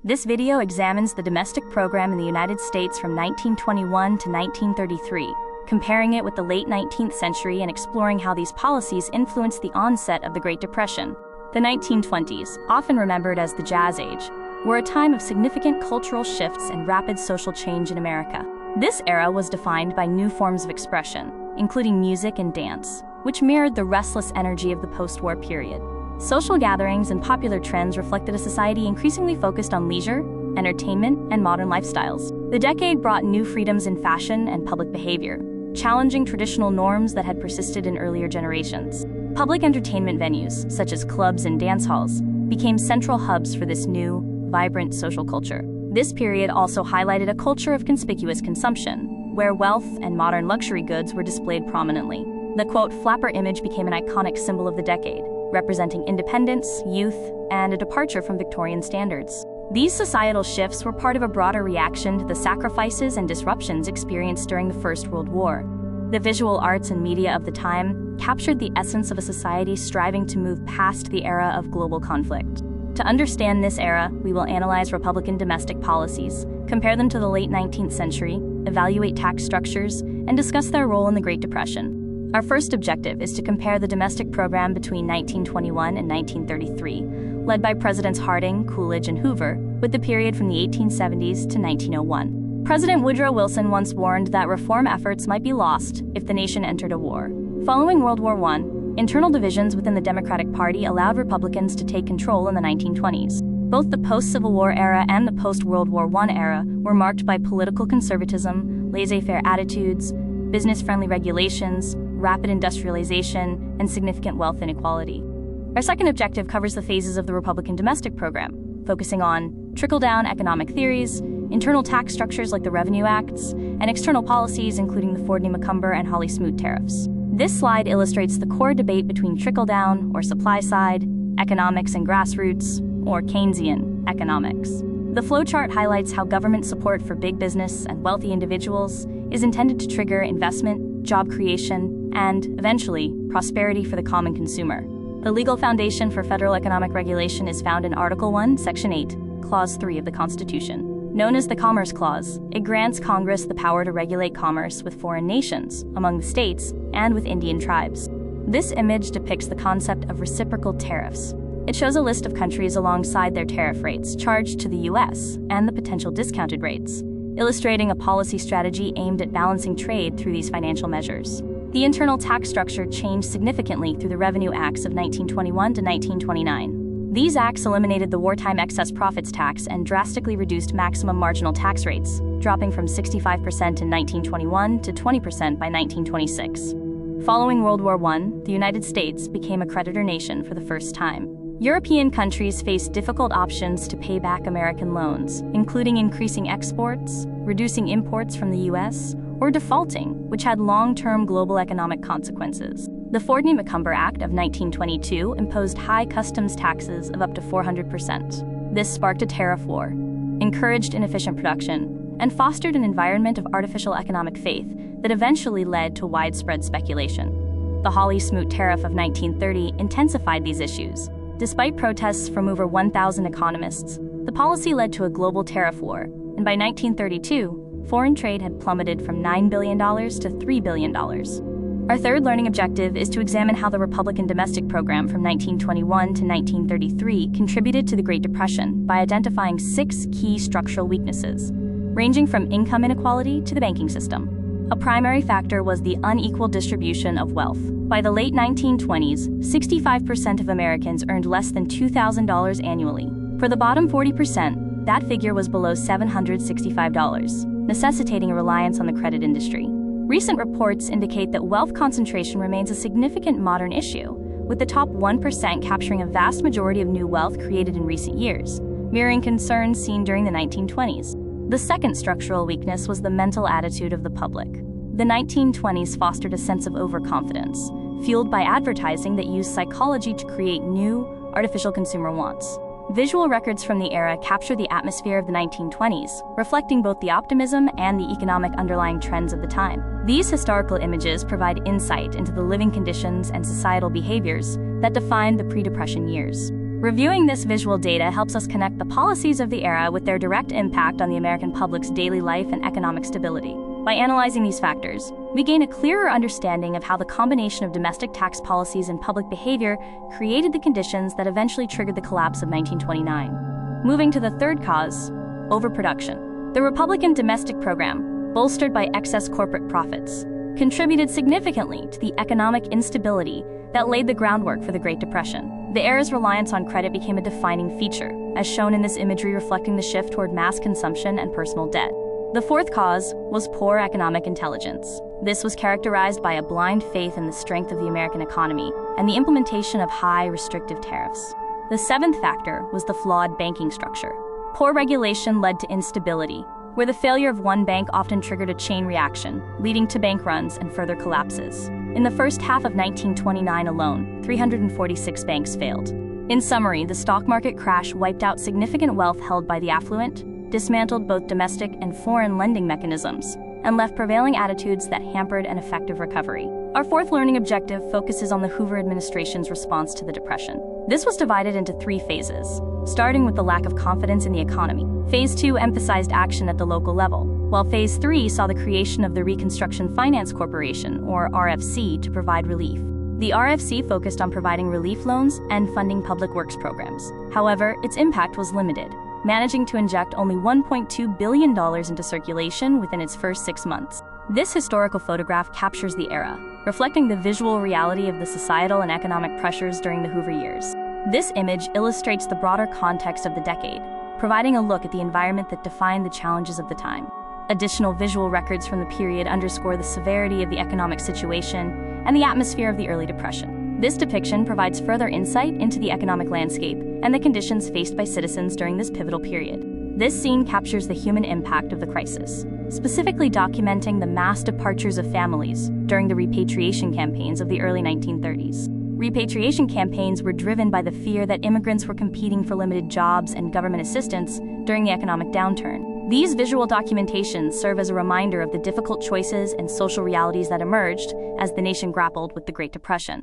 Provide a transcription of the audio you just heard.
This video examines the domestic program in the United States from 1921 to 1933, comparing it with the late 19th century and exploring how these policies influenced the onset of the Great Depression. The 1920s, often remembered as the Jazz Age, were a time of significant cultural shifts and rapid social change in America. This era was defined by new forms of expression, including music and dance, which mirrored the restless energy of the post-war period. Social gatherings and popular trends reflected a society increasingly focused on leisure, entertainment, and modern lifestyles. The decade brought new freedoms in fashion and public behavior, challenging traditional norms that had persisted in earlier generations. Public entertainment venues, such as clubs and dance halls, became central hubs for this new, vibrant social culture. This period also highlighted a culture of conspicuous consumption, where wealth and modern luxury goods were displayed prominently. The quote, flapper image became an iconic symbol of the decade, representing independence, youth, and a departure from Victorian standards. These societal shifts were part of a broader reaction to the sacrifices and disruptions experienced during the First World War. The visual arts and media of the time captured the essence of a society striving to move past the era of global conflict. To understand this era, we will analyze Republican domestic policies, compare them to the late 19th century, evaluate tax structures, and discuss their role in the Great Depression. Our first objective is to compare the domestic program between 1921 and 1933, led by Presidents Harding, Coolidge, and Hoover, with the period from the 1870s to 1901. President Woodrow Wilson once warned that reform efforts might be lost if the nation entered a war. Following World War I, internal divisions within the Democratic Party allowed Republicans to take control in the 1920s. Both the post-Civil War era and the post-World War I era were marked by political conservatism, laissez-faire attitudes, business-friendly regulations, rapid industrialization, and significant wealth inequality. Our second objective covers the phases of the Republican domestic program, focusing on trickle-down economic theories, internal tax structures like the Revenue Acts, and external policies including the Fordney-McCumber and Hawley-Smoot tariffs. This slide illustrates the core debate between trickle-down, or supply-side, economics and grassroots, or Keynesian, economics. The flowchart highlights how government support for big business and wealthy individuals is intended to trigger investment, job creation, and, eventually, prosperity for the common consumer. The legal foundation for federal economic regulation is found in Article 1, Section 8, Clause 3 of the Constitution. Known as the Commerce Clause, it grants Congress the power to regulate commerce with foreign nations, among the states, and with Indian tribes. This image depicts the concept of reciprocal tariffs. It shows a list of countries alongside their tariff rates charged to the U.S. and the potential discounted rates, illustrating a policy strategy aimed at balancing trade through these financial measures. The internal tax structure changed significantly through the Revenue Acts of 1921 to 1929. These acts eliminated the wartime excess profits tax and drastically reduced maximum marginal tax rates, dropping from 65% in 1921 to 20% by 1926. Following World War I, the United States became a creditor nation for the first time. European countries faced difficult options to pay back American loans, including increasing exports, reducing imports from the U.S., or defaulting, which had long-term global economic consequences. The Fordney-McCumber Act of 1922 imposed high customs taxes of up to 400%. This sparked a tariff war, encouraged inefficient production, and fostered an environment of artificial economic faith that eventually led to widespread speculation. The Hawley-Smoot Tariff of 1930 intensified these issues. Despite protests from over 1,000 economists, the policy led to a global tariff war, and by 1932, foreign trade had plummeted from $9 billion to $3 billion. Our third learning objective is to examine how the Republican domestic program from 1921 to 1933 contributed to the Great Depression by identifying 6 key structural weaknesses, ranging from income inequality to the banking system. A primary factor was the unequal distribution of wealth. By the late 1920s, 65% of Americans earned less than $2,000 annually. For the bottom 40%, that figure was below $765, necessitating a reliance on the credit industry. Recent reports indicate that wealth concentration remains a significant modern issue, with the top 1% capturing a vast majority of new wealth created in recent years, mirroring concerns seen during the 1920s. The second structural weakness was the mental attitude of the public. The 1920s fostered a sense of overconfidence, fueled by advertising that used psychology to create new, artificial consumer wants. Visual records from the era capture the atmosphere of the 1920s, reflecting both the optimism and the economic underlying trends of the time. These historical images provide insight into the living conditions and societal behaviors that defined the pre-Depression years. Reviewing this visual data helps us connect the policies of the era with their direct impact on the American public's daily life and economic stability. By analyzing these factors, we gain a clearer understanding of how the combination of domestic tax policies and public behavior created the conditions that eventually triggered the collapse of 1929. Moving to the third cause, overproduction. The Republican domestic program, bolstered by excess corporate profits, contributed significantly to the economic instability that laid the groundwork for the Great Depression. The era's reliance on credit became a defining feature, as shown in this imagery reflecting the shift toward mass consumption and personal debt. The fourth cause was poor economic intelligence. This was characterized by a blind faith in the strength of the American economy and the implementation of high restrictive tariffs. The seventh factor was the flawed banking structure. Poor regulation led to instability, where the failure of one bank often triggered a chain reaction, leading to bank runs and further collapses. In the first half of 1929 alone, 346 banks failed. In summary, the stock market crash wiped out significant wealth held by the affluent, dismantled both domestic and foreign lending mechanisms, and left prevailing attitudes that hampered an effective recovery. Our fourth learning objective focuses on the Hoover administration's response to the Depression. This was divided into 3 phases, starting with the lack of confidence in the economy. Phase 2 emphasized action at the local level, while Phase 3 saw the creation of the Reconstruction Finance Corporation, or RFC, to provide relief. The RFC focused on providing relief loans and funding public works programs. However, its impact was limited, managing to inject only $1.2 billion into circulation within its first 6 months. This historical photograph captures the era, reflecting the visual reality of the societal and economic pressures during the Hoover years. This image illustrates the broader context of the decade, providing a look at the environment that defined the challenges of the time. Additional visual records from the period underscore the severity of the economic situation and the atmosphere of the early Depression. This depiction provides further insight into the economic landscape and the conditions faced by citizens during this pivotal period. This scene captures the human impact of the crisis, specifically documenting the mass departures of families during the repatriation campaigns of the early 1930s. Repatriation campaigns were driven by the fear that immigrants were competing for limited jobs and government assistance during the economic downturn. These visual documentations serve as a reminder of the difficult choices and social realities that emerged as the nation grappled with the Great Depression.